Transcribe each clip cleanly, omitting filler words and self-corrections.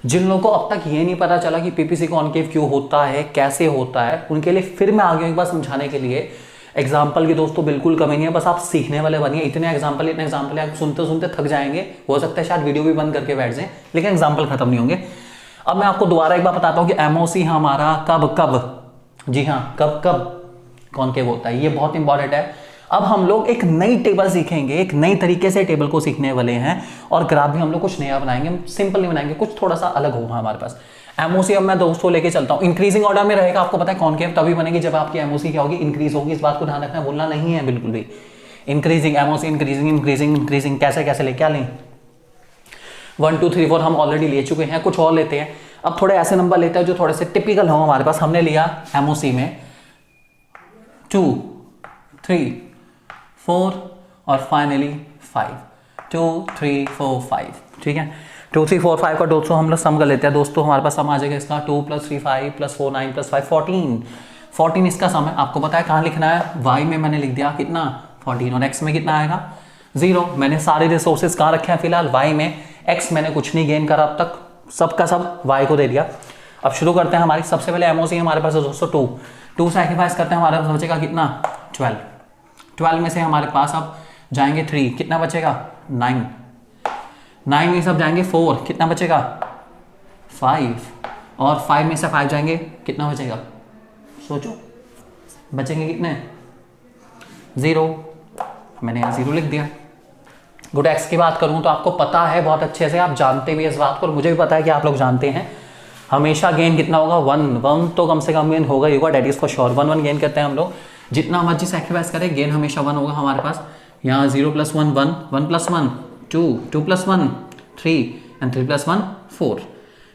जिन लोगों को अब तक ये नहीं पता चला कि पीपीसी कॉनकेव क्यों होता है, कैसे होता है, उनके लिए फिर मैं आ गया एक बार समझाने के लिए। एग्जाम्पल की दोस्तों बिल्कुल कमी नहीं है, बस आप सीखने वाले बनिए। इतने एग्जाम्पल आप सुनते सुनते थक जाएंगे, हो सकता है शायद वीडियो भी बंद करके बैठ जाए, लेकिन एग्जाम्पल खत्म नहीं होंगे। अब मैं आपको दोबारा एक बार बताता हूँ कि एमओसी हमारा कब, जी हाँ, कब कॉनकेव होता है, ये बहुत इंपॉर्टेंट है। अब हम लोग एक नई टेबल सीखेंगे, एक नई तरीके से टेबल को सीखने वाले हैं, और ग्राफ भी हम लोग कुछ नया बनाएंगे, सिंपल नहीं बनाएंगे, कुछ थोड़ा सा अलग होगा हमारे पास। एमओसी अब मैं दोस्तों लेके चलता हूँ, इंक्रीजिंग ऑर्डर में रहेगा। आपको पता है कॉनकेव तभी बनेगी जब आपकी एमओसी क्या होगी, इंक्रीज होगी। इस बात को ध्यान रखना, भूलना नहीं है बिल्कुल भी। इंक्रीजिंग एमओसी, इंक्रीजिंग कैसे कैसे ले, क्या लें, 1 2 3 4 हम ऑलरेडी ले चुके हैं, कुछ और लेते हैं। अब थोड़े ऐसे नंबर लेते हैं जो थोड़े से टिपिकल हो हमारे पास। हमने लिया एमओसी में 2 3 4 और फाइनली 5, 2 3 4 5, ठीक है। 2 3 4 5 का दोस्तों हम लोग सम कर लेते हैं। दोस्तों हमारे पास सम आ जाएगा इसका 2 + 3 5 + 4 9 + 5 14 इसका सम है। आपको पता है कहाँ लिखना है, y में मैंने लिख दिया कितना 14, और x में कितना आएगा 0। मैंने सारे रिसोर्सेज कहाँ रखे हैं फिलहाल, y में। x मैंने कुछ नहीं गेन करा अब तक, सबका सब y को दे दिया। अब शुरू करते हैं। हमारी सबसे पहले एमओसी हमारे पास है दोस्तों 2 सैक्रिफाइस करते हैं, हमारे पास बचेगा कितना 12 में से हमारे पास अब जाएंगे 3, कितना बचेगा 9 में सब जाएंगे 4, कितना बचेगा 5, और 5 में से 5 जाएंगे, कितना बचेगा, सोचो बचेंगे कितने 0। मैंने यहाँ 0 लिख दिया। गुड, एक्स की बात करूँ तो आपको पता है बहुत अच्छे से, आप जानते भी इस बात को, और मुझे भी पता है कि आप लोग जानते हैं हमेशा गेन कितना होगा 1 तो कम से कम गेन होगा ही होगा, that is for sure. 1 gain करते हैं हम लोग, जितना मर्जी सैक्रिफाइस करें गेन हमेशा 1 होगा हमारे पास। यहाँ 0 + 1 1, 1 + 1 2, 2 + 1 3, एंड 3 + 1 4।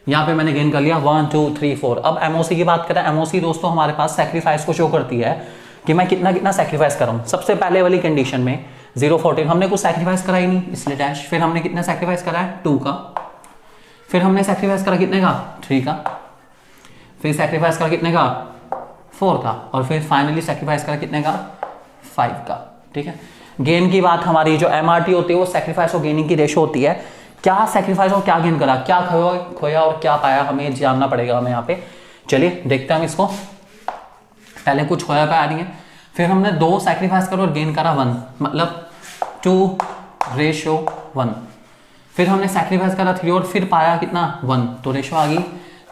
यहाँ पे मैंने गेन कर लिया 1 2 3 4। अब एमओसी की बात करें, एमओसी दोस्तों हमारे पास सैक्रिफाइस को शो करती है कि मैं कितना कितना सैक्रिफाइस कर रहा हूँ। सबसे पहले वाली कंडीशन में 0 14 हमने कुछ सैक्रिफाइस करा ही नहीं, इसलिए डैश। फिर हमने कितना सैक्रिफाइस करा है 2 का, फिर हमने सैक्रिफाइस करा कितने का 3 का, फिर सैक्रिफाइस करा कितने का 4 का, और फिर फाइनली सैक्रिफाइस करा कितने का 5 का, ठीक है। गेन की बात, हमारी जो एमआरटी होती है वो सैक्रिफाइस और गेनिंग की रेशो होती है। क्या सैक्रिफाइस और क्या गेन करा, क्या खोया और क्या पाया, हमें जानना पड़ेगा हमें यहाँ पे। चलिए देखते हैं हम इसको। पहले कुछ खोया पाया नहीं है, फिर हमने 2 सैक्रिफाइस करा और गेन करा 1, मतलब 2:1। फिर हमने सैक्रिफाइस करा 3 और फिर पाया कितना 1, तो रेशो आ गई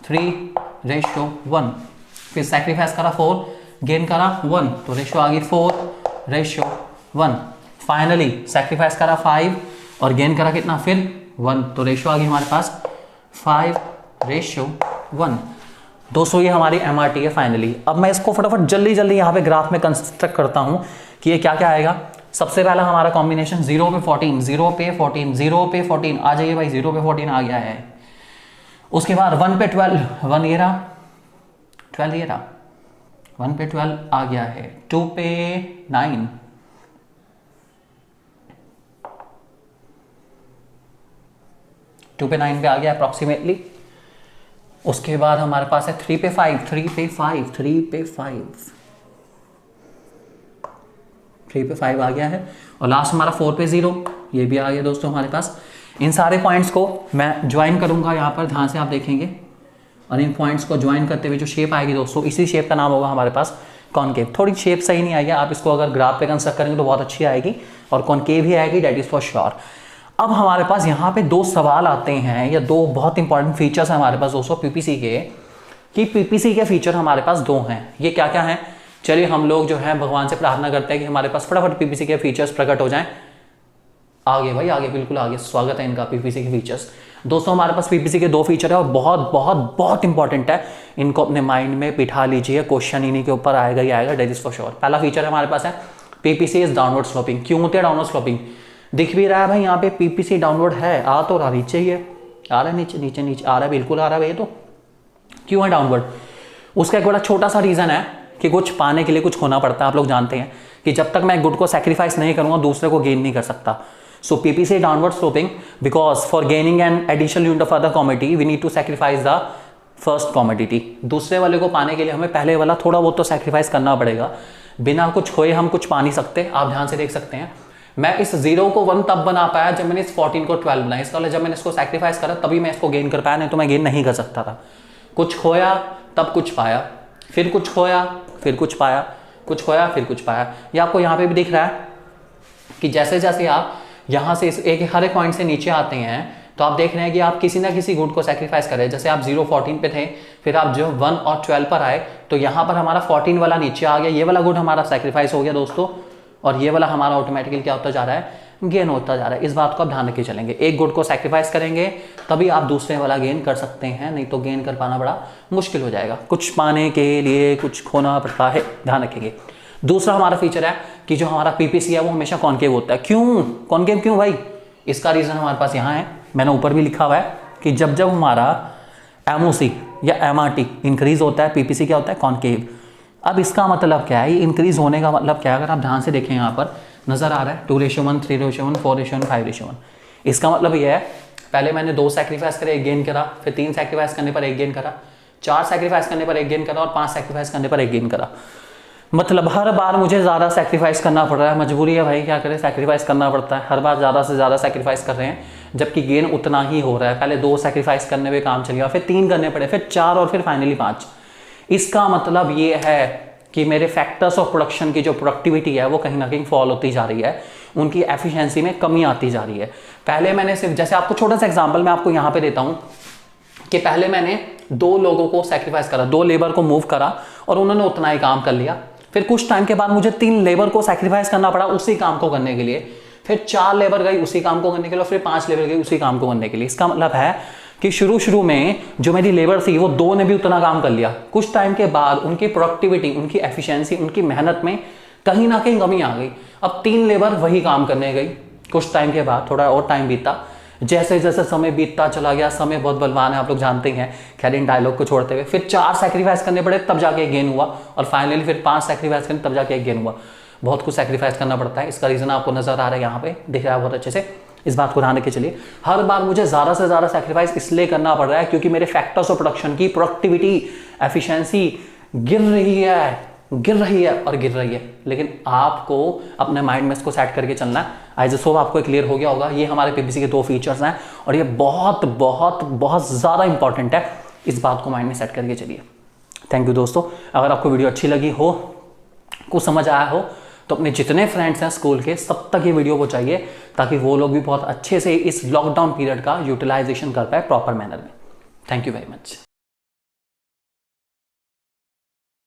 3:1। फिर सैक्रिफाइस करा 4, गेन करा 1, तो रेशो आ गई 4:1। फाइनली सैक्रिफाइस करा 5 और गेन करा कितना फिर 1, तो रेशो आ गई हमारे पास 5:1। दोस्तों ये हमारी एमआरटी है फाइनली। अब मैं इसको फटाफट जल्दी यहाँ पे ग्राफ में कंस्ट्रक्ट करता हूँ कि ये क्या क्या आएगा। सबसे पहला हमारा कॉम्बिनेशन 0 पे 14, 0 पे 14, 0 पे 14 आ जाइए भाई, 0 पे 14 आ गया है। उसके बाद 1 पे 12, 1 ये रहा, 12 ये रहा, 1 पे 12 आ गया है। 2 पे 9, 2 पे 9 पे आ गया अप्रॉक्सीमेटली। उसके बाद हमारे पास है 3 पे 5, 3 पे 5, 3 पे 5, 3 पे 5 आ गया है। और लास्ट हमारा 4 पे 0, ये भी आ गया दोस्तों हमारे पास। इन सारे पॉइंट्स को मैं ज्वाइन करूंगा यहाँ पर, ध्यान से आप देखेंगे, और इन पॉइंट्स को ज्वाइन करते हुए जो शेप आएगी दोस्तों, इसी शेप का नाम होगा हमारे पास कॉनकेव। थोड़ी शेप सही नहीं आई है, आप इसको अगर ग्राफ पे कंस्ट्रक्ट करेंगे तो बहुत अच्छी आएगी, और कॉनकेव ही आएगी, डेट इज फॉर श्योर। अब हमारे पास यहाँ पे 2 सवाल आते हैं, या 2 बहुत इंपॉर्टेंट फीचर्स हैं हमारे पास दोस्तों पीपीसी के, कि पीपीसी के फीचर हमारे पास 2 हैं। ये क्या क्या हैं, चलिए हम लोग जो है भगवान से प्रार्थना करते हैं कि हमारे पास फटाफट पीपीसी के फीचर्स प्रकट हो जाएं। आगे भाई आगे, बिल्कुल आगे, स्वागत है इनका पीपीसी के फीचर्स। दोस्तों हमारे पास पीपीसी के 2 फीचर है, और बहुत बहुत बहुत इंपॉर्टेंट है, इनको अपने माइंड में बिठा लीजिए, क्वेश्चन इन्हीं के ऊपर आएगा ही आएगा, डेट इज फॉर श्योर। पहला फीचर हमारे पास है पीपीसी इज डाउनवर्ड स्लोपिंग। क्यों होती है डाउनवर्ड स्लोपिंग, दिख भी रहा है भाई यहाँ पे पीपीसी डाउनवर्ड है, आ तो रहा नीचे ही है, आ रहा है नीचे नीचे नीचे आ रहा है, बिल्कुल आ रहा है। ये तो क्यों है डाउनवर्ड, उसका एक बड़ा छोटा सा रीजन है कि कुछ पाने के लिए कुछ खोना पड़ता है। आप लोग जानते हैं कि जब तक मैं गुड को सैक्रिफाइस नहीं करूंगा दूसरे को गेन नहीं कर सकता। So PPC downward sloping because for gaining an additional unit of other commodity we need to sacrifice the first commodity. दूसरे वाले को पाने के लिए हमें पहले वाला थोड़ा बहुत तो सैक्रिफाइस करना पड़ेगा, बिना कुछ खोए हम कुछ पा नहीं सकते। आप ध्यान से देख सकते हैं मैं इस 0 को 1 तब बना पाया जब मैंने इस 14 को 12 बनाया। इसका मतलब जब मैंने इसको सैक्रिफाइस करा तभी मैं इसको गेन कर पाया, नहीं तो मैं गेन नहीं कर सकता था। कुछ खोया तब कुछ पाया, फिर कुछ खोया फिर कुछ पाया, कुछ खोया फिर कुछ पाया। ये आपको यहाँ पे भी दिख रहा है कि जैसे जैसे आप यहाँ से हर एक पॉइंट से नीचे आते हैं तो आप देख रहे हैं कि आप किसी ना किसी गुड को सैक्रिफाइस करें। जैसे आप 0 14 पे थे, फिर आप जो 1 और 12 पर आए तो यहाँ पर हमारा 14 वाला नीचे आ गया, ये वाला गुड हमारा सैक्रिफाइस हो गया दोस्तों, और ये वाला हमारा ऑटोमेटिकली क्या होता जा रहा है, गेन होता जा रहा है। इस बात को आप ध्यान रखे चलेंगे, एक गुड को सैक्रिफाइस करेंगे तभी आप दूसरे वाला गेन कर सकते हैं, नहीं तो गेन कर पाना बड़ा मुश्किल हो जाएगा। कुछ पाने के लिए कुछ खोना पड़ता है, ध्यान रखेंगे। दूसरा हमारा फीचर है कि जो हमारा पीपीसी है वो हमेशा कॉनकेव होता है। क्यों कॉनकेव, क्यों भाई? इसका रीजन हमारे पास यहाँ है, मैंने ऊपर भी लिखा हुआ है कि जब जब हमारा एमओसी या एमआरटी इंक्रीज होता है, पीपीसी क्या होता है, कॉनकेव। अब इसका मतलब क्या है, ये इंक्रीज होने का मतलब क्या है? अगर आप ध्यान से देखें यहाँ पर नजर आ रहा है 2:1, 3:1, 4:1, 5:1। इसका मतलब ये है पहले मैंने 2 सैक्रिफाइस करे 1 गेन करा, फिर 3 सैक्रिफाइस करने पर 1 गेन करा, 4 सैक्रिफाइस करने पर 1 गेन करा और 5 सैक्रिफाइस करने पर 1 गेन करा। मतलब हर बार मुझे ज़्यादा सैक्रिफाइस करना पड़ रहा है, मजबूरी है भाई, क्या करें, सैक्रिफाइस करना पड़ता है। हर बार ज़्यादा से ज़्यादा सैक्रिफाइस कर रहे हैं जबकि गेन उतना ही हो रहा है। पहले 2 सैक्रिफाइस करने पे काम चल गया, फिर 3 करने पड़े, फिर 4 और फिर फाइनली 5। इसका मतलब ये है कि मेरे फैक्टर्स ऑफ प्रोडक्शन की जो प्रोडक्टिविटी है वो कहीं ना कहीं फॉल होती जा रही है, उनकी एफिशिएंसी में कमी आती जा रही है। पहले मैंने सिर्फ, जैसे आपको छोटा सा एग्जांपल मैं आपको यहाँ पे देता हूँ कि पहले मैंने 2 लोगों को सैक्रिफाइस करा, 2 लेबर को मूव करा और उन्होंने उतना ही काम कर लिया। फिर कुछ टाइम के बाद मुझे 3 लेबर को सैक्रिफाइस करना पड़ा उसी काम को करने के लिए, फिर 4 लेबर गई उसी काम को करने के लिए, फिर 5 लेबर गई उसी काम को करने के लिए। इसका मतलब है कि शुरू में जो मेरी लेबर थी वो 2 ने भी उतना काम कर लिया, कुछ टाइम के बाद उनकी प्रोडक्टिविटी, उनकी एफिशिएंसी, उनकी मेहनत में कहीं ना कहीं कमी आ गई। अब 3 लेबर वही काम करने गई, कुछ टाइम के बाद थोड़ा और टाइम बीता, जैसे जैसे समय बीतता चला गया, समय बहुत बलवान है आप लोग जानते हैं, खैर इन डायलॉग को छोड़ते हुए, फिर 4 सैक्रिफाइस करने पड़े तब जाके एक गेन हुआ, और फाइनली फिर 5 सैक्रिफाइस करने तब जाके एक गेन हुआ। बहुत कुछ सैक्रिफाइस करना पड़ता है, इसका रीजन आपको नजर आ रहा है, यहाँ पे दिख रहा है बहुत अच्छे से। इस बात को ध्यान रखे चलिए, हर बार मुझे ज्यादा से ज्यादा सैक्रिफाइस इसलिए करना पड़ रहा है क्योंकि मेरे फैक्टर्स ऑफ प्रोडक्शन की प्रोडक्टिविटी, एफिशिएंसी गिर रही है। लेकिन आपको अपने माइंड में इसको सेट करके चलना है। आई जस्ट होप आपको क्लियर हो गया होगा। ये हमारे पीपीसी के 2 फीचर्स हैं और ये बहुत बहुत बहुत ज़्यादा इंपॉर्टेंट है, इस बात को माइंड में सेट करके चलिए। थैंक यू दोस्तों। अगर आपको वीडियो अच्छी लगी हो, कुछ समझ आया हो, तो अपने जितने फ्रेंड्स हैं स्कूल के सब तक ये वीडियो पहुंचाइए ताकि वो लोग भी बहुत अच्छे से इस लॉकडाउन पीरियड का यूटिलाइजेशन कर पाए प्रॉपर मैनर में। Thank you very much.